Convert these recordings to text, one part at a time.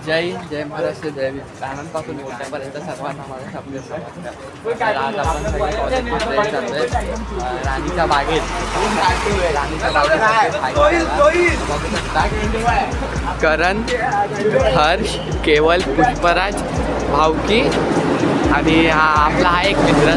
जय हिंद, जय महाराष्ट्र, जय भीम. लहानांपासून मोठ्यापर्यंत सर्वांना माझा शब्द नमस्कार. आज आपण सगळे राणीच्या बागेत करण, हर्ष, केवल, पुष्पराज, भावकी आणि हा आपला हा एक मित्र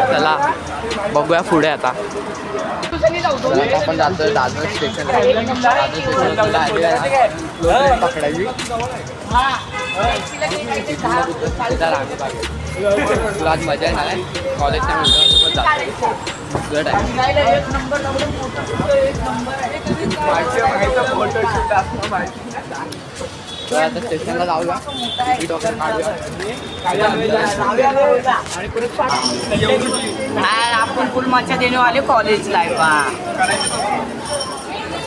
चला बघूया पुढे आता. आपण जातोय दादर स्टेशन. पकडायची तुला आज मजा येणार आहे. कॉलेजच्या मित्रांसोबत जातो. गड आहे. आता स्टेशनला जाऊया. आपण फुल मजा देने वाले कॉलेज लाईफ.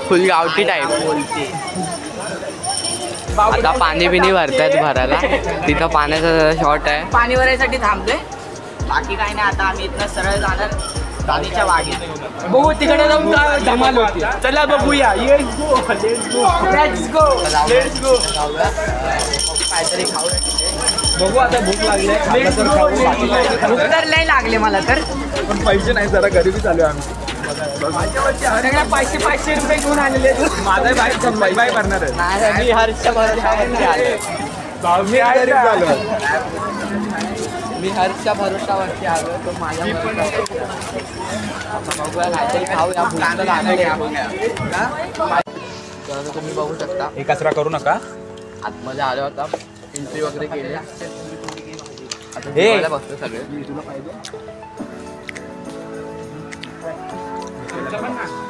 फुल गावठी टाईप बोलते. आता पाणी बिनी भरतायत भरायला. तिथं पाण्याचा शॉर्ट आहे. पाणी भरायसाठी थांबतोय. बाकी काही नाही. आता आम्ही इथनं सरळ जाणार राणीच्या बागेत. बघू तिकडे जाऊन काय धमाल होती. चला बघूया. Let's go let's go let's go. काहीतरी खाऊया तिथे. बघू आता भूक लागली. भूक तर लय लागले मला तर. पण पैसे नाही, जरा गरिबी चालू आहे आमची. सगळ्या 500 रुपये घेऊन आलेले. माझा बाई भरणार आहे. मी हर्षच्या भरोशावरती आलो. मी गरीब झालो. मी हर्षच्या भरोशावरती आलो. तो माझ्या बघूया काहीतरी खाऊया. तर तुम्ही बघू शकता हे कचरा करू नका. आतमध्ये आलो होता. एंट्री वगैरे केली. आता जेवायला बसतो सगळे.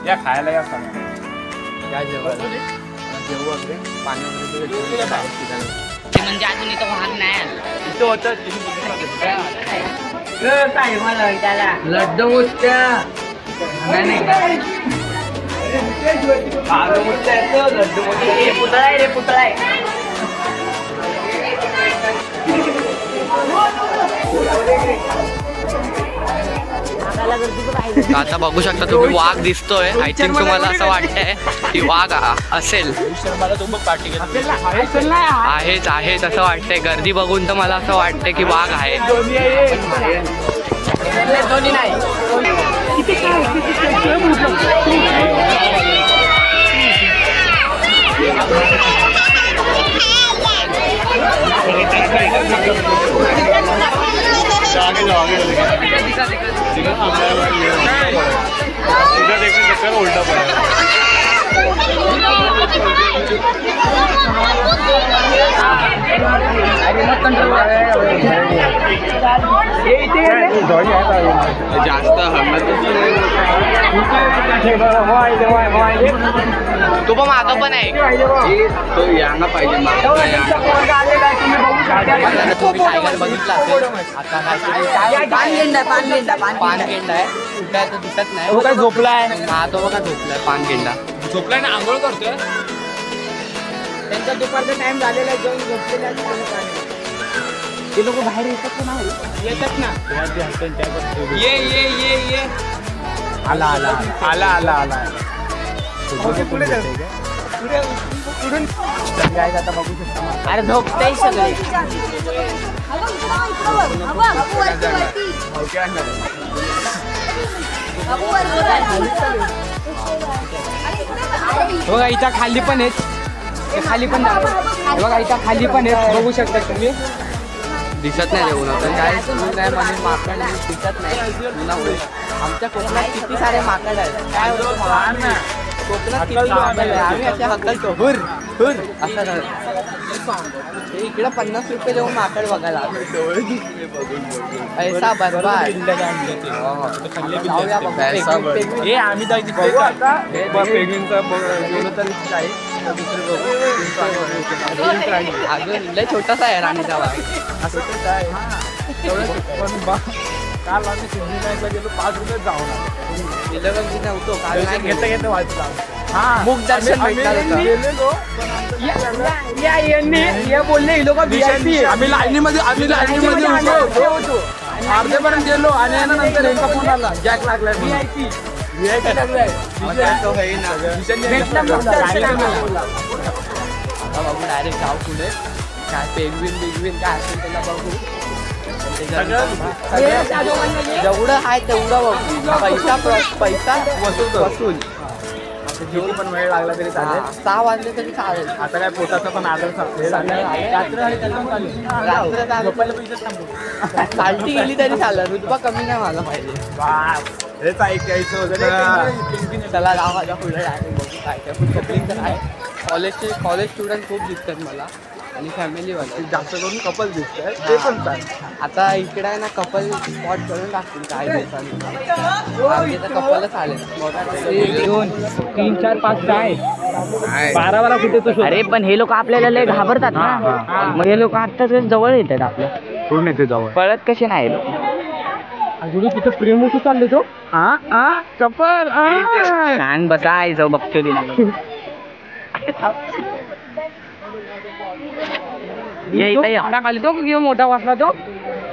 या खायला या काय जेवायला जेवू वगैरे पाणी वगैरे म्हणजे अजून इथं वाहन नाही. इथं होतं लड्डू मुत्या पुतळा आहे रे पुतळा आहे. आता बघू शकता तुम्ही वाघ दिसतोय. आय थिंक तुम्हाला असं वाटतंय की वाघ असेल. आहेच आहेच असं वाटतंय. गर्दी बघून तर मला असं वाटतंय की वाघ आहे. उल्टा जास्त तो पण मागं पण आहे. तो यांना पाहिजे. बघितला पानगेंडा आहे. कुठे तो दिसत नाही. काय झोपलाय. हा तो बघा झोपलाय. पानगेंडा झोपलाय ना. आंघोळ करतोय. त्यांचा दुपारचा टाइम झालेला आहे. जेवण झोपलेला. ते लोक बाहेर येतात ना. येतात ना. ये ये ये ये. आला आला आला आला आला. आता बघू शकता. अरे झोपताय सगळे. बघा इथं खाली पण आहेत. खाली पण बघा इथं खाली पण आहेत. बघू शकता तुम्ही. दिसत नाही देऊ नका. काय नाही म्हणजे माकड दिसत नाही. आमच्या कोकणात किती सारे माकड आहेत. काय कोकणात किती माकड आहे. आम्ही अशा हकलतो हुर हुर असं. इकडे 50 रुपये देऊन माकड बघायला पैसा बरबाद. जाऊया बघा. हे आम्ही अजून लय छोटासा आहे राणीचा वाघ. असं काय काल आम्ही सिंधुदुर्गला गेलो 5 रुपये जाऊन नव्हतो काल नाही घेता घेता वाचला. मुख दर्शन भेटणार होतं. बोलले ही लोक आम्ही लाईनीमध्ये होतो. अर्धेपर्यंत गेलो आणि नंतर यांचा फोन आला जॅक लागलाय बघू डायरेक्ट जाऊ पुढे काय पेंग्विन काय असेल त्याला बघू. जेवढं आहे तेवढं बघू. पैसा वसूल. किती पण वेळ लागला तरी चालेल. 6 वाजले तरी चालेल. आता काय पोटाचा पण आदर चालती गेली तरी चालेल. रुतबा कमी नाही व्हायला पाहिजे. हेच ऐकायचं वगैरे. चला गावाच्या पुढे डायरेक्ट बघू काय काय. कपलिंग तर आहे. कॉलेज स्टुडंट खूप दिसतात मला आणि फॅमिलीवाले. जास्त करून कपल दिसतात ते पण चालेल. आता इकडे आहे ना कपल स्पॉट करून टाकतील काही दिवसांनी. कपलच आले 2 3 4 5 काय 12 कुठे तो. अरे पण हे लोक आपल्याला लय घाबरतात ना. मग हे लोक आता जवळ येतात आपल्या. कोण येते जवळ पळत कसे नाही लोक. अजून तिथं प्रेम होतो चालले तो. कपल छान बसायचं बघतो तिला. झाडाखाली तो घेऊन मोठा वाचला तो.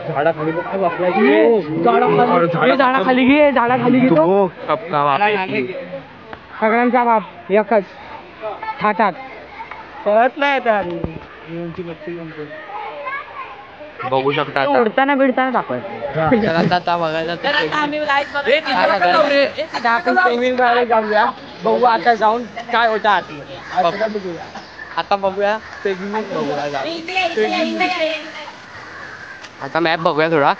झाडाखाली झाडाखाली घे. झाडाखाली घेतो सगळ्यांचा बाप एकच थाटात कळत नाही. बघू शकता. उडताना बिडताना दाखवत आता बघायला जाऊया. बघू आता जाऊन काय होतं. आता बघूया पेंग्विन बघूया. आता मॅप बघूया थोडा.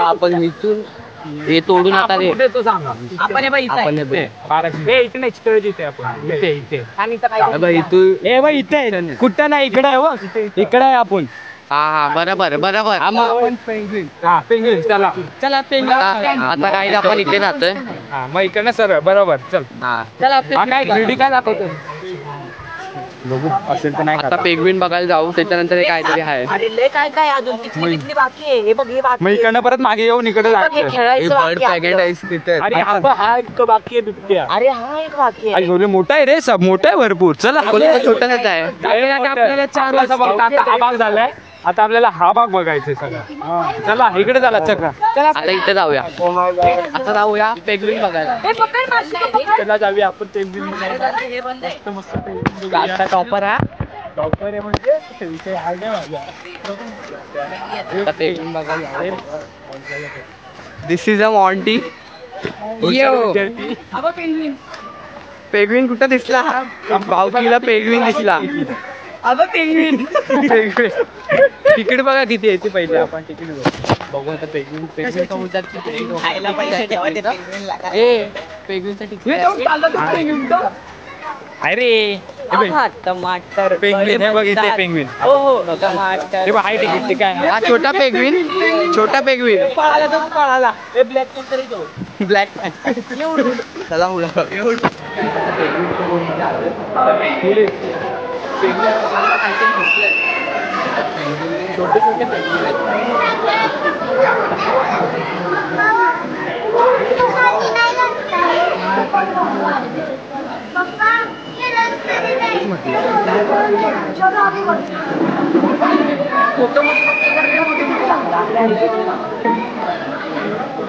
आपण इथून हे तोडून आता रे आपण इथे कुठं नाही. इकडे आहे. इकडे आहे आपण. हा बरोबर पेंग्विन चला पेंग्विन. आता काय आपण इथे राहतोय. मग इकडनं सरळ बरोबर. चल चला काय व्हिडिओ काय दाखवतो बघू असेल तर नाही. आता पेंग्विन बघायला जाऊ. त्याच्यानंतर हे काहीतरी आहे. अरे काय अजून किती बाकी आहे. हे बघ हे बाकी. मग इकडनं परत मागे येऊन इकडे खेळायचं अरे हा एक बाकी आहे बिबट्या. अरे हा एक बाकी आहे. मोठा आहे रे. सब मोठा आहे भरपूर. चला छोटाच आहे. आपल्याला 4 वाजता बघता. आता हा भाग झालाय. आता आपल्याला हा भाग बघायचा सगळं. चला इकडे चला. चला आता इथे जाऊया. आता जाऊया पेंग्विन बघायला. चला जाऊया आपण पेंग्विन मस्त आता टॉपर आहे. टॉपर आहे म्हणजे विषय हा नाही माझा. पेंग्विन बघायला. दिस इज अ मॉन्टी. पेंग्विन कुठं दिसला. हा भावकीला पेंग्विन दिसला. तिकीट बघा किती आहे. पहिले आपण तिकीट बघू. आता पेंग्विन पेंग्विनचं तिकीट. अरे टमाटर पेंग्विन बघ इथे. पेंग्विन टमाटर. हाय तिकीट ते काय. हा छोटा पेंग्विन. पळाला. ब्लॅक तरी तो ब्लॅक चला छोटे छोटे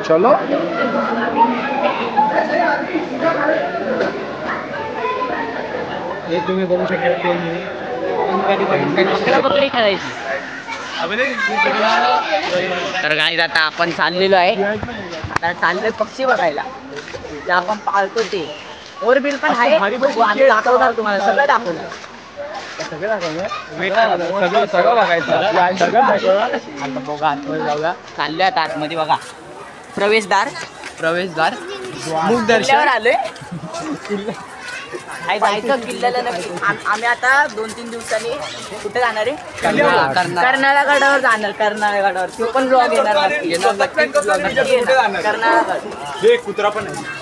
चलो हे तुम्ही बघू शकता. तर गाईज आता आपण चाललेलो आहे. आता चाललोय पक्षी बघायला. जे आपण पाळतो ते ओरबिल पण आहे. आम्ही दाखवणार तुम्हाला. सगळं दाखवणार. सगळं बघायचं. जाऊया. चाललोय आता आतमध्ये बघा. प्रवेशद्वार मुख दर्शन आलोय. जायचं किल्ल्याला नक्की. आम्ही आता 2-3 दिवसांनी कुठे जाणार आहे? कर्नाळगडावर जाणार. कर्नाळगडावर तो पण ब्लॉग येणार कर्नाळगड. कुत्रा पण आहे.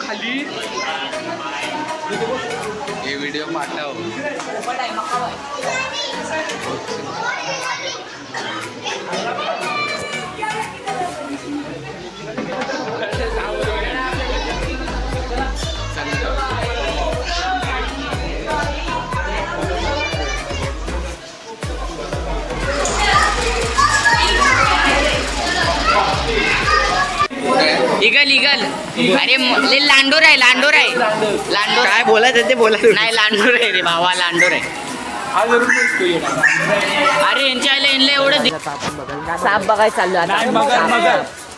खाली हे व्हिडिओ पाठव. Eagle eagle. अरे लांडोर आहे. लांडोर काय बोलायचं ते बोला. नाही लांडोर आहे रे भावा. लांडोर आहे. अरे यांच्या आईला यांना एवढं साप बघायला चाललो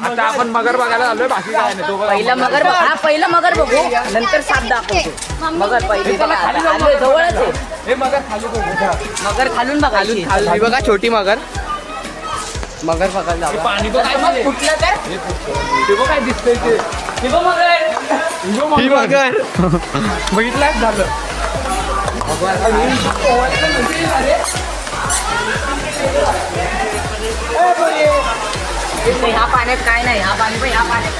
आता आपण मगर बघायला आलोय. बाकी काय नाही. पहिला मगर बघ. हा पहिला मगर बघू नंतर साप दाखवतो. मगर पहिले जवळच आहे. हे मगर खाली मगर खालून बघा. खाली बघा छोटी मगर. मगर पकडला. पाणी कुठलं तर काय दिसतंय ते. ही मगर बघितलं झालं. ह्या पाण्यात काय नाही. ह्या पाणी पण ह्या पाण्यात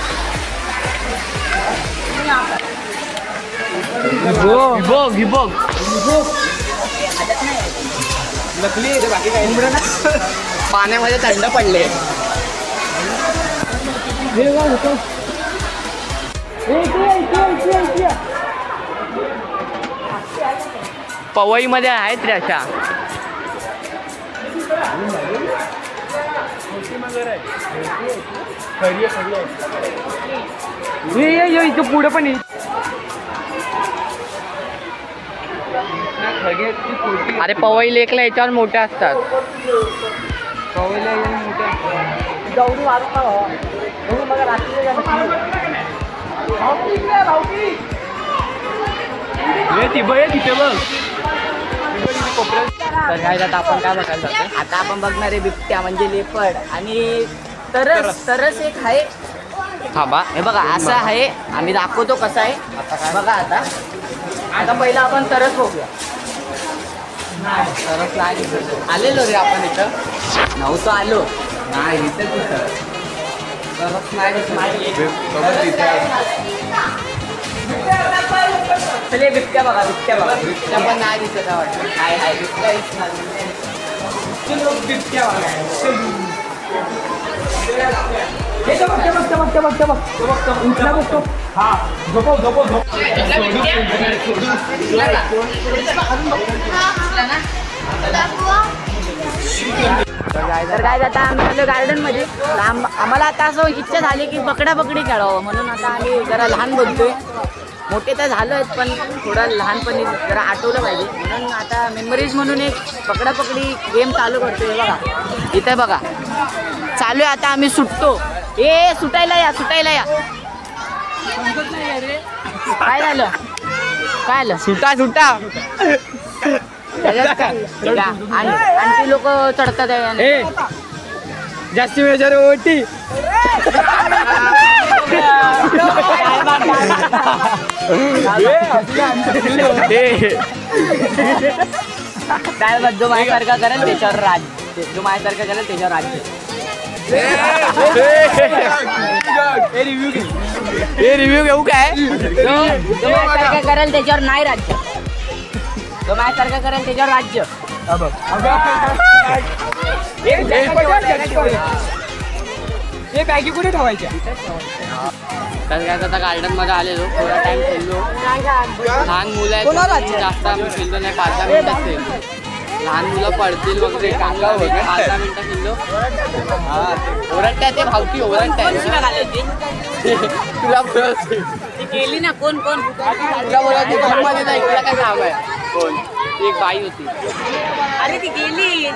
नकली आहे. बाकी काही पाण्यामध्ये थंड पडले. पवई मध्ये आहेत रे अशा. इथं पुढे पण अरे पवई लेकला याच्यावर मोठ्या असतात. गौरी वाजता मग रात्री तिथे बघ. तर काय आता आपण काय बघायला जातोय? आता आपण बघणार आहे बिबट्या म्हणजे लेपर्ड आणि तरस एक आहे. हा बा. हे बघा असं आहे. आम्ही दाखवतो कसं आहे बघा. आता पहिला आपण तरस बघूया. तरच नाही आलेलो रे आपण इथं. नव्हतो आलो. नाही इथे कुठं तरच नाही. चले बिबट्या बघा. बिबट्या पण नाही दिसत वाटतं. काय आहे बिबट्या. तर काय आता आम्ही आलो गार्डन मध्ये. आम्हाला आता असं इच्छा झाली की पकडापकडी खेळावं म्हणून आता आम्ही जरा लहान बोलतोय. मोठे तर झालो आहेत पण थोडं लहानपणी जरा आठवलं पाहिजे म्हणून आता मेमरीज म्हणून एक पकडापकडी गेम चालू करतोय. बघा इथे बघा चालू आहे. आता आम्ही सुटतो. सुटायला या. काय झालं सुटा आणि ती लोक चढतात. जास्ती वेळ ओटी. काय जो माझ्यासारखा करेल त्याच्यावर राज्य. जो माझ्यासारखा करेल त्याच्यावर राज्य. रिव्ह्यू घेऊ काय? जो माझ्यासारखा करेल त्याच्यावर नाही राज्य. जो माझ्यासारखा करेल त्याच्यावर राज्य. हे बॅगी कुठे ठेवायच्या? तर काय आता गार्डन मध्ये आलेलो. थोडा टाइम खेळलो. लहान मुलं आहेत जास्त आम्ही खेळलो नाही. 5-10 मिनिटात खेळलो. लहान मुलं पडतील वगैरे 5-10 मिनिटं खेळलो. ओरडताय ते भावकी ओरडताय. तुला बोलायची गेली ना. कोण तुला बोलायची मध्ये नाही. तुला काय काम आहे? कोण? एक बाई होती. अरे ती गेली.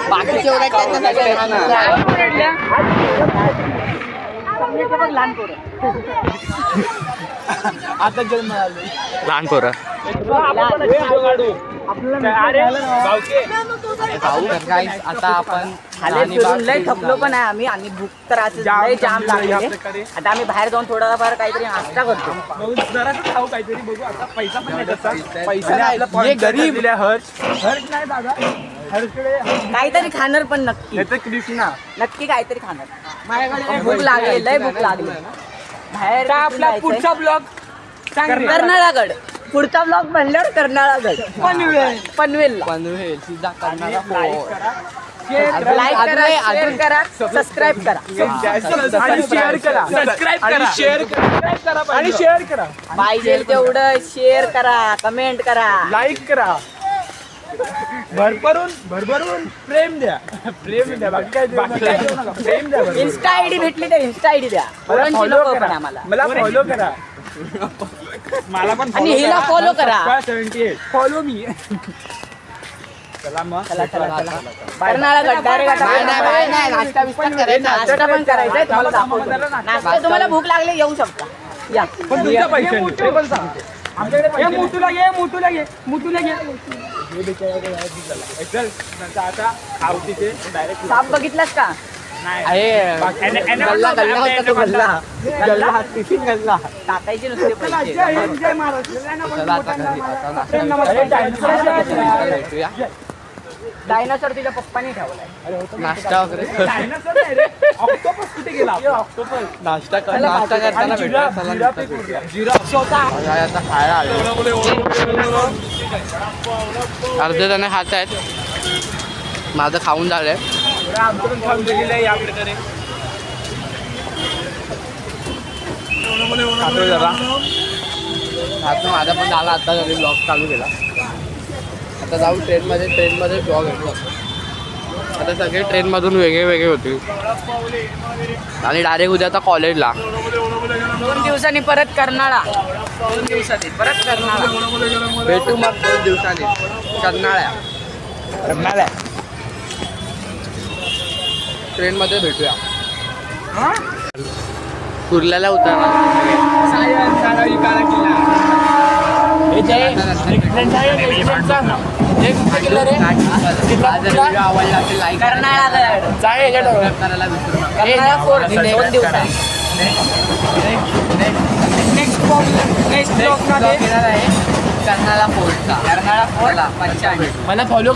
बाकीचे ओरडतात ना सगळे. लहान पोरं आता जन्म आले लहान पोरं तर guys, आता आपण लय थकलो पण आहे आम्ही आणि भूक तर आज लय जाम लागली. आता आम्ही बाहेर जाऊन थोडाफार काहीतरी नाश्ता करतो. जरासं खाऊ काहीतरी बघू. आता पैसा पण नाही तसा. पैसा नाही गरीब हर्ष नाही दादा. हर्षकडे काहीतरी खाणार पण नक्की कृष्णा नक्की काहीतरी खाणार. माझ्याकडे भूक लागली लय भूक लागली. बाहेर आपला पुढचा ब्लॉग कर्नाळागड. पुढचा ब्लॉग म्हणल्यावर कर्नाळागड पनवेल सीधा करणारा पोर. लाईक करा, शेअर करा, सबस्क्राईब करा आणि शेअर करा. आणि शेअर करा. पाहिजे तेवढं शेअर करा, कमेंट करा, लाईक करा. भरभरून प्रेम द्या. बाकी काय देऊ नका. प्रेम द्या. इन्स्टा आयडी भेटली तर इन्स्टा आयडी द्या. फॉलो करा. मला फॉलो करा. मला पण आणि हिला फॉलो करा. 78 फॉलो मी. चला मग कर्नाळागड डायरेक्ट नाही नाश्ता बिस्टा करायचा. नाश्ता पण करायचा तुम्हाला दाखवतो. नाश्ता तुम्हाला भूक लागली येऊ शकता या. पण तुमच्या पैशांनी ते पण सांगते. आमच्याकडे मुतूला घे. आता खाऊ तिथे डायरेक्ट. साप बघितलास का? गल्ला होता तो गल्ला टिफिन गल्ला टाकायचे नुसते पैसे. डायनासोर तिच्या पप्पाने ठेवलाय. नाश्ता वगैरे ऑक्टोपस कुठे गेला? नाश्ता करताना आता खायला आलो. अर्धे जण खात आहेत. माझं खाऊन झालंय. आमचं पण खाऊन गेलेलं आहे याकडे. आता माझा पण झाला. आता घरी ब्लॉग चालू केला. आता जाऊ ट्रेनमध्ये ब्लॉग येतो. आता सगळे ट्रेनमधून वेगळे होतील आणि डायरेक्ट उद्या आता कॉलेजला. 2 दिवसांनी परत कर्नाळा. 2 दिवसांनी परत कर्नाळा. भेटू मग 2 दिवसांनी कर्नाळ्या. ट्रेनमध्ये भेटूया. कुर्ल्याला उतरणार. आवडला असेल लाईक कर्नाळागड. करायला विसरू नका. कर्नाळा फोर्ट 2 दिवसांनी. नेक्स्ट ब्लॉग येणार आहे कर्नाळा फोर्टचा. 85. मला फॉलो